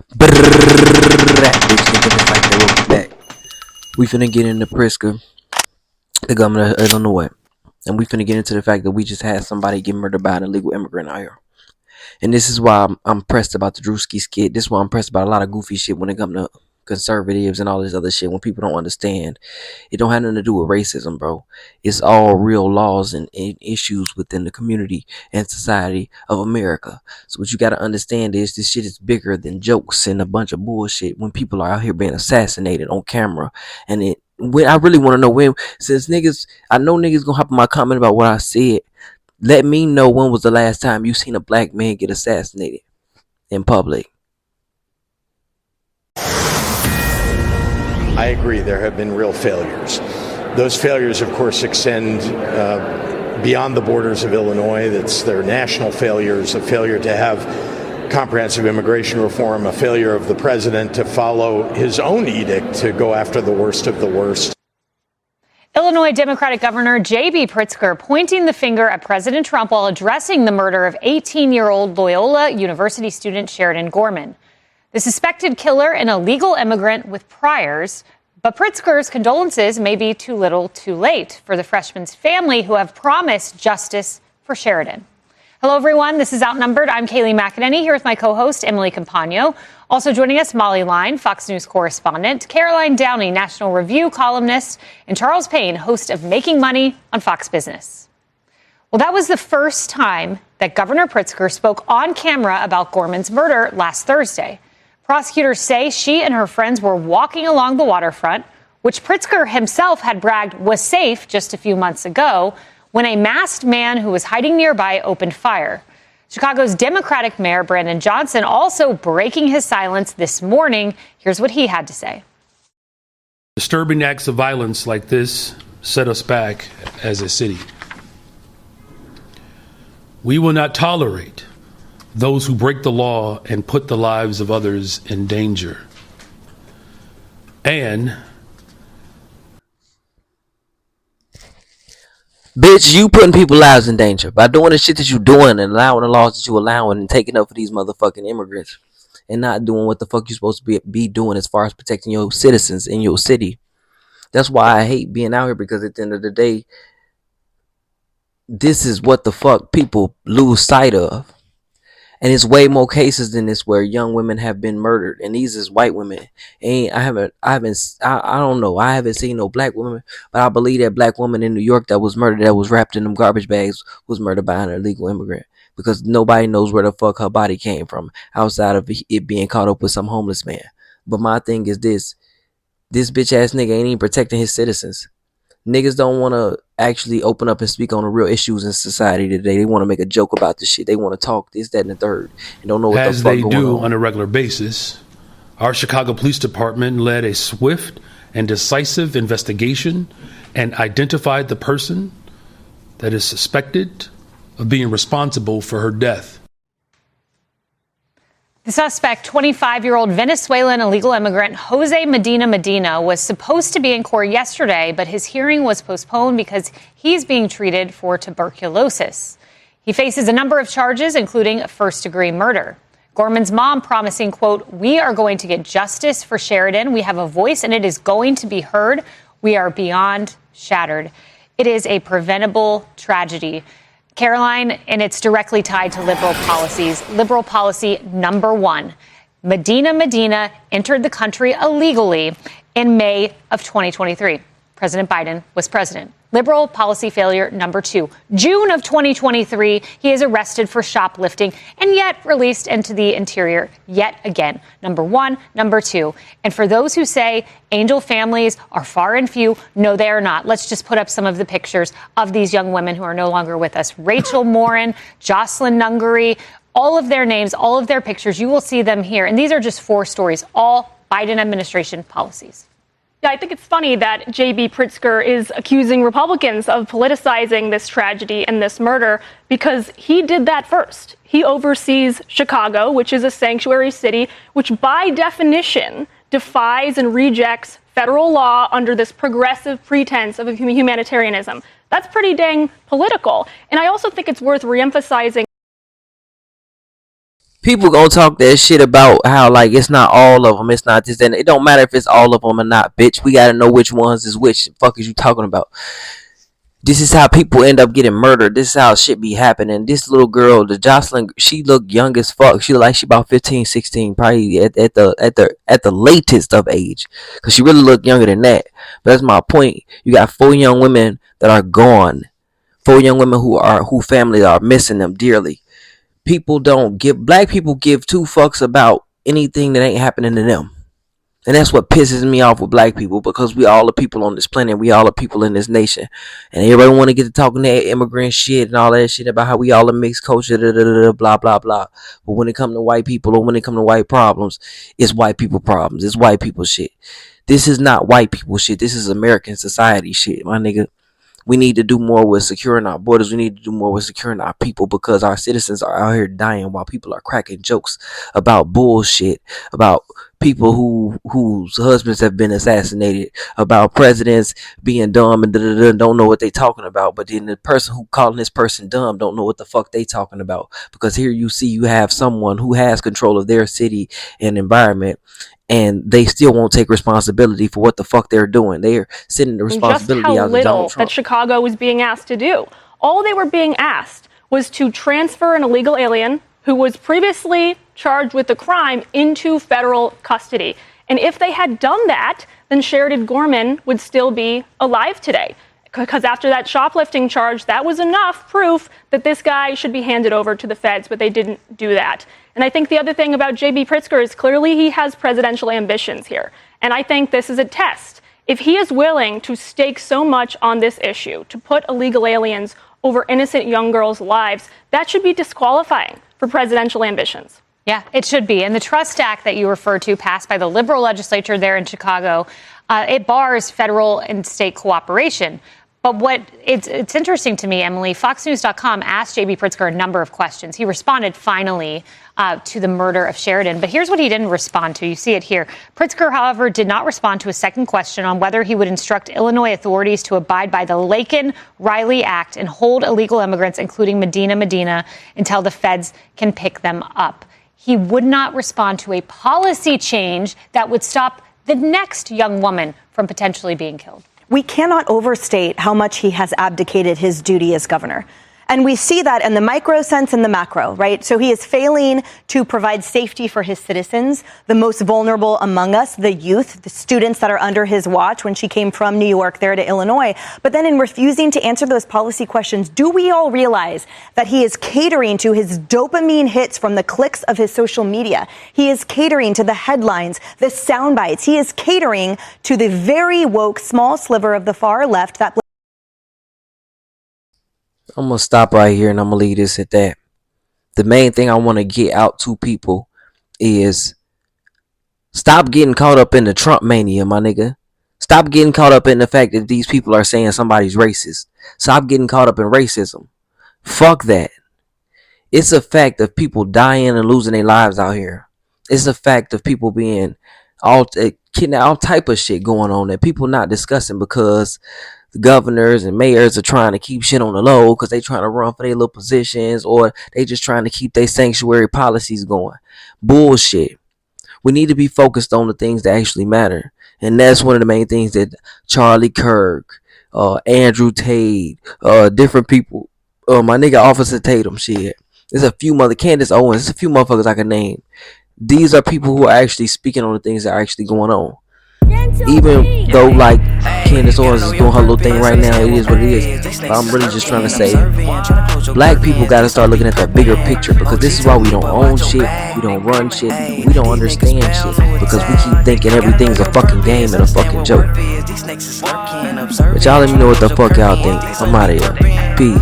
That bitch nigga the fact that we'll be back. We finna get into Pritzker, the governor of Illinois. And we finna get into the fact that we just had somebody get murdered by an illegal immigrant out here. And this is why I'm pressed about the Drewski skit. This is why I'm pressed about a lot of goofy shit when it comes to conservatives and all this other shit. When people don't understand, it don't have nothing to do with racism, bro. It's all real laws and issues within the community and society of America. So what you got to understand is this shit is bigger than jokes and a bunch of bullshit. When people are out here being assassinated on camera, and I really want to know when, since niggas, I know niggas gonna hop on my comment about what I said. Let me know when was the last time you seen a black man get assassinated in public. I agree, there have been real failures. Those failures, of course, extend beyond the borders of Illinois. They're national failures, a failure to have comprehensive immigration reform, a failure of the president to follow his own edict to go after the worst of the worst. Illinois Democratic Governor J.B. Pritzker pointing the finger at President Trump while addressing the murder of 18-year-old Loyola University student Sheridan Gorman. The suspected killer, an illegal immigrant with priors, but Pritzker's condolences may be too little too late for the freshman's family who have promised justice for Sheridan. Hello, everyone. This is Outnumbered. I'm Kayleigh McEnany here with my co-host, Emily Campagno. Also joining us, Molly Line, Fox News correspondent, Caroline Downey, National Review columnist, and Charles Payne, host of Making Money on Fox Business. Well, that was the first time that Governor Pritzker spoke on camera about Gorman's murder last Thursday. Prosecutors say she and her friends were walking along the waterfront, which Pritzker himself had bragged was safe just a few months ago, when a masked man who was hiding nearby opened fire. Chicago's Democratic Mayor Brandon Johnson also breaking his silence this morning. Here's what he had to say. Disturbing acts of violence like this set us back as a city. We will not tolerate those who break the law and put the lives of others in danger. And Bitch, you putting people's lives in danger by doing the shit that you doing and allowing the laws that you allowing and taking up for these motherfucking immigrants and not doing what the fuck you supposed to be doing as far as protecting your citizens in your city. That's why I hate being out here, because at the end of the day, this is what the fuck people lose sight of. And it's way more cases than this where young women have been murdered, and these is white women. I don't know. I haven't seen no black women, but I believe that black woman in New York that was murdered, that was wrapped in them garbage bags, was murdered by an illegal immigrant, because nobody knows where the fuck her body came from outside of it being caught up with some homeless man. But my thing is this bitch ass nigga ain't even protecting his citizens. Niggas don't want to actually open up and speak on the real issues in society today. They want to make a joke about this shit. They want to talk this, that, and the third, and don't know what the fuck going on. As they do on a regular basis, our Chicago Police Department led a swift and decisive investigation and identified the person that is suspected of being responsible for her death. The suspect, 25-year-old Venezuelan illegal immigrant Jose Medina, was supposed to be in court yesterday, but his hearing was postponed because he's being treated for tuberculosis. He faces a number of charges, including first-degree murder. Gorman's mom promising, quote, "We are going to get justice for Sheridan. We have a voice, and it is going to be heard. We are beyond shattered. It is a preventable tragedy." Caroline, and it's directly tied to liberal policies. Liberal policy number one, Medina entered the country illegally in May of 2023. President Biden was president. Liberal policy failure number two, June of 2023, he is arrested for shoplifting and yet released into the interior yet again. Number one, number two. And for those who say angel families are far and few, no, they are not. Let's just put up some of the pictures of these young women who are no longer with us. Rachel Morin, Jocelyn Nungary, all of their names, all of their pictures, you will see them here. And these are just 4 stories, all Biden administration policies. Yeah, I think it's funny that J.B. Pritzker is accusing Republicans of politicizing this tragedy and this murder, because he did that first. He oversees Chicago, which is a sanctuary city, which by definition defies and rejects federal law under this progressive pretense of humanitarianism. That's pretty dang political. And I also think it's worth reemphasizing. People gonna talk that shit about how like it's not all of them, it's not this and it don't matter if it's all of them or not, bitch. We gotta know which ones is which. The fuck is you talking about? This is how people end up getting murdered. This is how shit be happening. This little girl, the Jocelyn, she look young as fuck. She look like she about 15, 16, probably at the latest of age, cause she really look younger than that. But that's my point. You got 4 young women that are gone. 4 young women who families are missing them dearly. Black people give 2 fucks about anything that ain't happening to them. And that's what pisses me off with black people, because we all the people on this planet. We all the people in this nation. And everybody want to get to talking that immigrant shit and all that shit about how we all a mixed culture, blah, blah, blah. But when it comes to white people or when it comes to white problems, it's white people problems. It's white people shit. This is not white people shit. This is American society shit, my nigga. We need to do more with securing our borders. We need to do more with securing our people, because our citizens are out here dying while people are cracking jokes about bullshit, about people whose husbands have been assassinated, about presidents being dumb and don't know what they talking about. But then the person who calling this person dumb don't know what the fuck they talking about, because here you have someone who has control of their city and environment, and they still won't take responsibility for what the fuck they're doing. They're sending the responsibility out to Donald Trump. That Chicago was being asked to do. All they were being asked was to transfer an illegal alien who was previously charged with the crime into federal custody. And if they had done that, then Sheridan Gorman would still be alive today. Because after that shoplifting charge, that was enough proof that this guy should be handed over to the feds, but they didn't do that. And I think the other thing about J.B. Pritzker is clearly he has presidential ambitions here. And I think this is a test. If he is willing to stake so much on this issue, to put illegal aliens over innocent young girls' lives, that should be disqualifying for presidential ambitions. Yeah, it should be. And the Trust Act that you referred to, passed by the liberal legislature there in Chicago, it bars federal and state cooperation. But it's interesting to me, Emily, FoxNews.com asked J.B. Pritzker a number of questions. He responded finally to the murder of Sheridan. But here's what he didn't respond to. You see it here. Pritzker, however, did not respond to a second question on whether he would instruct Illinois authorities to abide by the Laken-Riley Act and hold illegal immigrants, including Medina, until the feds can pick them up. He would not respond to a policy change that would stop the next young woman from potentially being killed. We cannot overstate how much he has abdicated his duty as governor. And we see that in the micro sense and the macro, right? So he is failing to provide safety for his citizens, the most vulnerable among us, the youth, the students that are under his watch when she came from New York there to Illinois. But then in refusing to answer those policy questions, do we all realize that he is catering to his dopamine hits from the clicks of his social media? He is catering to the headlines, the sound bites. He is catering to the very woke small sliver of the far left that I'm going to stop right here and I'm going to leave this at that. The main thing I want to get out to people is stop getting caught up in the Trump mania, my nigga. Stop getting caught up in the fact that these people are saying somebody's racist. Stop getting caught up in racism. Fuck that. It's a fact of people dying and losing their lives out here. It's a fact of people being all type of shit going on that people not discussing, because the governors and mayors are trying to keep shit on the low because they trying to run for their little positions, or they just trying to keep their sanctuary policies going. Bullshit. We need to be focused on the things that actually matter. And that's one of the main things that Charlie Kirk, Andrew Tate, different people, my nigga Officer Tatum, shit. There's a few Candace Owens, there's a few motherfuckers I can name. These are people who are actually speaking on the things that are actually going on. Even though like Candace Owens is doing her little thing right now, it is what it is. But I'm really just trying to say, black people got to start looking at the bigger picture, because this is why we don't own shit, we don't run shit, we don't understand shit, because we keep thinking everything's a fucking game and a fucking joke. But y'all let me know what the fuck y'all think. I'm out of here. Peace.